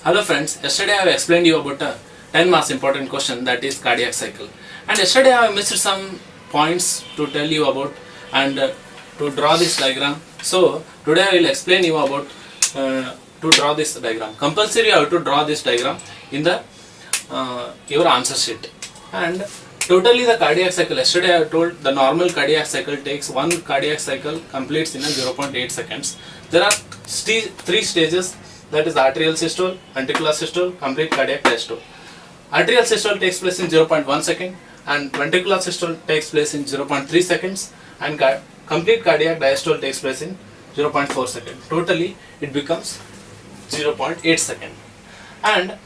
Hello friends, yesterday I have explained you about a 10 marks important question, that is cardiac cycle. And yesterday I have missed some points to tell you about and to draw this diagram. So today I will explain you about to draw this diagram. Compulsory you have to draw this diagram in the your answer sheet. And totally the cardiac cycle, yesterday I have told the normal cardiac cycle takes one cardiac cycle completes in a 0.8 seconds. There are three stages, that is arterial systole, ventricular systole, complete cardiac diastole. Arterial systole takes place in 0.1 second and ventricular systole takes place in 0.3 seconds and complete cardiac diastole takes place in 0.4 second. Totally it becomes 0.8 second. And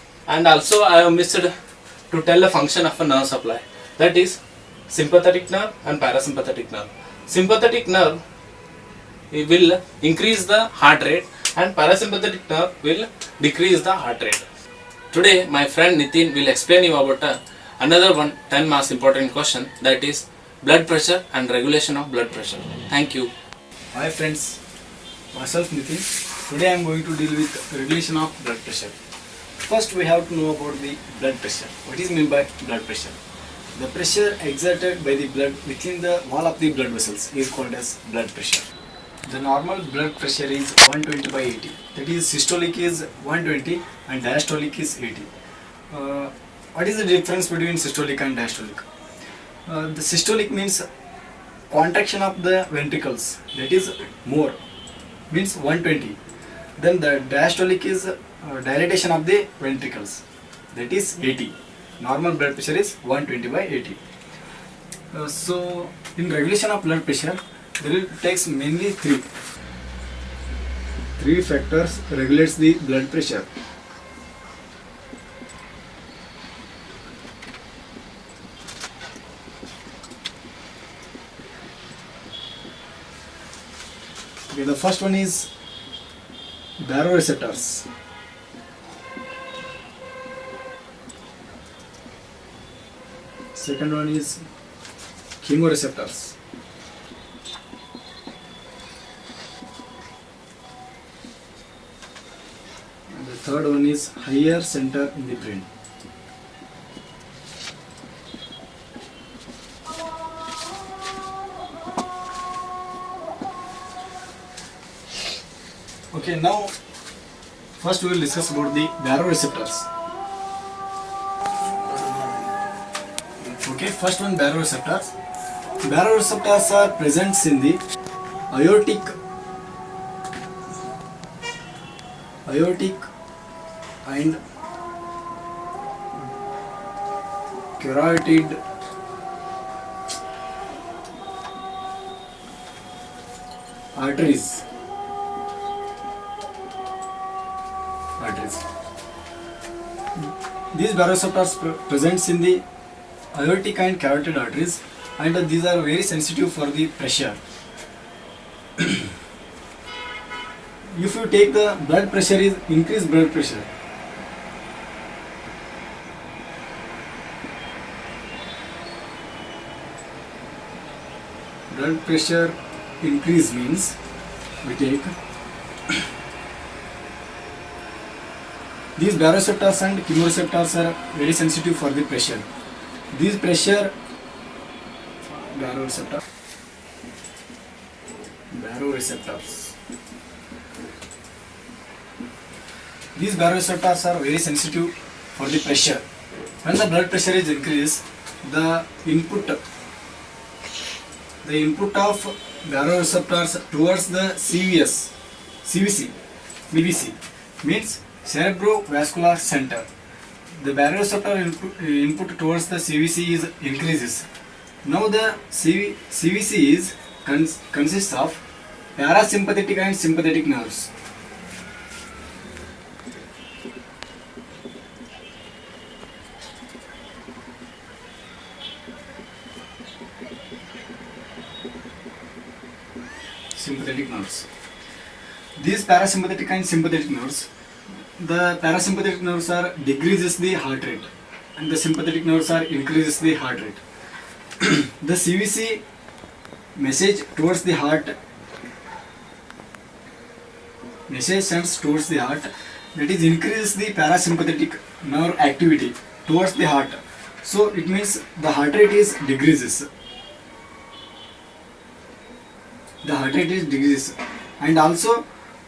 also I have missed to tell the function of a nerve supply, that is sympathetic nerve and parasympathetic nerve. Sympathetic nerve will increase the heart rate and parasympathetic nerve will decrease the heart rate. Today my friend Nitin will explain you about another 10 marks important question, that is blood pressure and regulation of blood pressure. Thank you. Hi friends, myself Nitin. Today I am going to deal with regulation of blood pressure. First we have to know about the blood pressure. What is meant by blood pressure? The pressure exerted by the blood within the wall of the blood vessels is called as blood pressure. The normal blood pressure is 120 by 80. That is, systolic is 120 and diastolic is 80. What is the difference between systolic and diastolic? The systolic means contraction of the ventricles, that is more, means 120. Then the diastolic is dilatation of the ventricles, that is 80. Normal blood pressure is 120 by 80. So in regulation of blood pressure, there takes mainly three factors regulates the blood pressure. Okay, the first one is baroreceptors. Second one is chemo receptors. And the third one is higher center in the brain. Okay, now first we will discuss about the baroreceptors. Okay, first one, baroreceptors. Baroreceptors are present in the aortic and carotid arteries. These baroreceptors present in the aortic and carotid arteries, and these are very sensitive for the pressure. If you take the blood pressure is increased blood pressure, blood pressure increase means we take these baroreceptors and chemoreceptors are very sensitive for the pressure. These pressure baroreceptors. These baroreceptors are very sensitive for the pressure. When the blood pressure is increased, the input of baroreceptors towards the CVC means cerebrovascular center. The baroreceptor input towards the CVC is increases. Now the CVC consists of parasympathetic and sympathetic nerves. Sympathetic nerves. These parasympathetic and sympathetic nerves, the parasympathetic nerves are decreases the heart rate and the sympathetic nerves are increases the heart rate. The CVC message towards the heart message sends towards the heart, that is increases the parasympathetic nerve activity towards the heart. So it means the heart rate is decreases. The heart rate is decreases, and also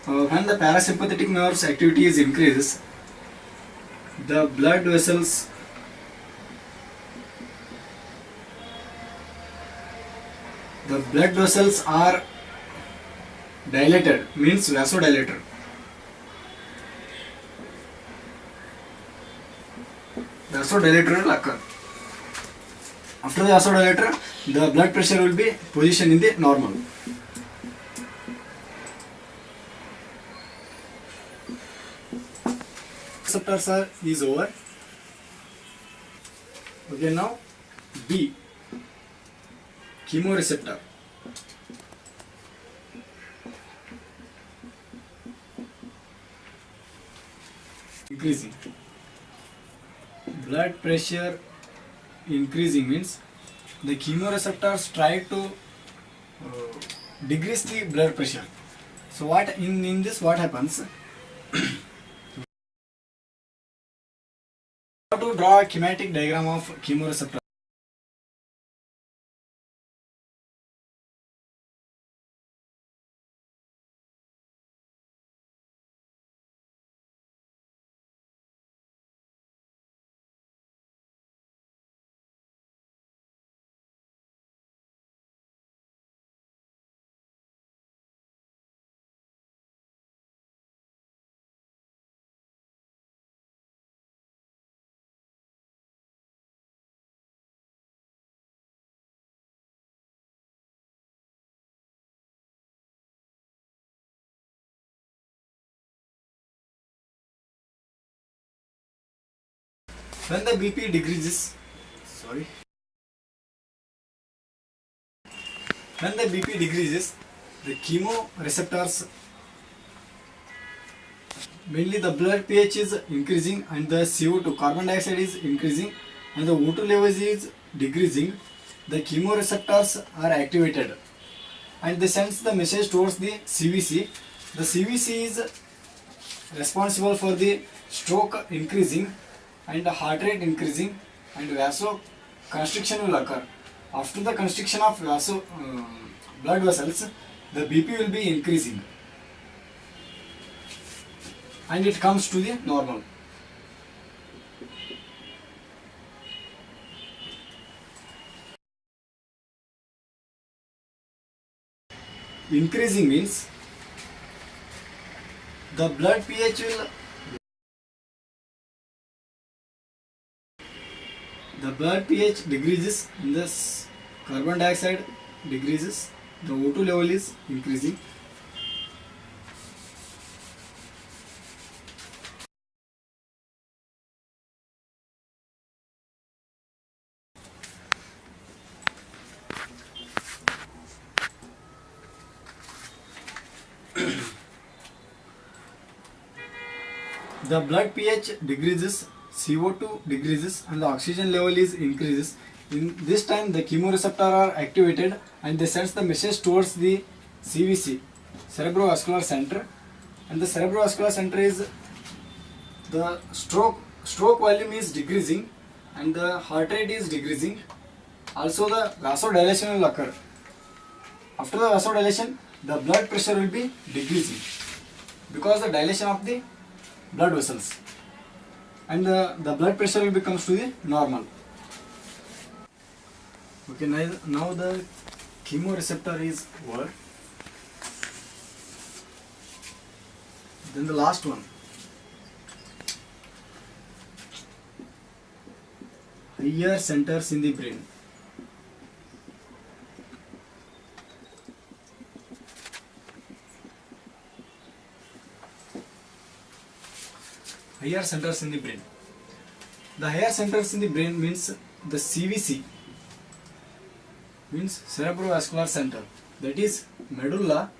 when the parasympathetic nerves activity is increases, the blood vessels are dilated, means vasodilator. Vasodilator will occur. After the vasodilator, the blood pressure will be positioned in the normal. Receptors is over. Okay, now B, chemoreceptor. Increasing. Blood pressure increasing means the chemoreceptors try to decrease the blood pressure. So what in this what happens? How to draw a schematic diagram of chemoreceptor? When the BP decreases, when the BP decreases, the chemoreceptors, mainly the blood pH is increasing and the CO2, carbon dioxide is increasing and the O2 levels is decreasing. The chemoreceptors are activated and they sends the message towards the CVC. The CVC is responsible for the stroke increasing and the heart rate increasing and vasoconstriction will occur. After the constriction of blood vessels, the BP will be increasing and it comes to the normal. Increasing means the blood pH will decreases and the carbon dioxide decreases, the O2 level is increasing. The blood pH decreases, CO2 decreases and the oxygen level is increases. In this time the chemoreceptor are activated and they sends the message towards the CVC, cerebrovascular center, and the cerebrovascular center is the stroke volume is decreasing and the heart rate is decreasing. Also the vasodilation will occur. After the vasodilation, the blood pressure will be decreasing because the dilation of the blood vessels, and the blood pressure will becomes to the normal. Okay, now the chemoreceptor is over. Then the last one, higher centers in the brain. Higher centers in the brain. The higher centers in the brain means the CVC, means cerebrovascular center, that is medulla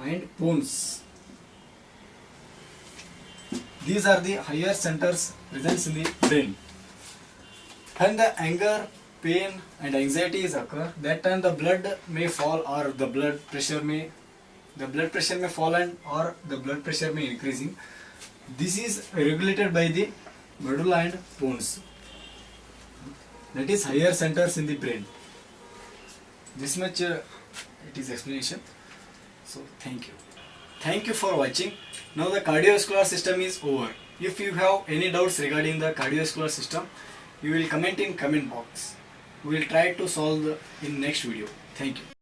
and pons. These are the higher centers present in the brain. When the anger, pain and anxiety is occur, that time the blood may fall or the blood pressure may fall and or the blood pressure may increasing. This is regulated by the medulla and pons. That is higher centers in the brain. This much it is explanation. So thank you. Thank you for watching. Now the cardiovascular system is over. If you have any doubts regarding the cardiovascular system, you will comment in comment box. We will try to solve in next video. Thank you.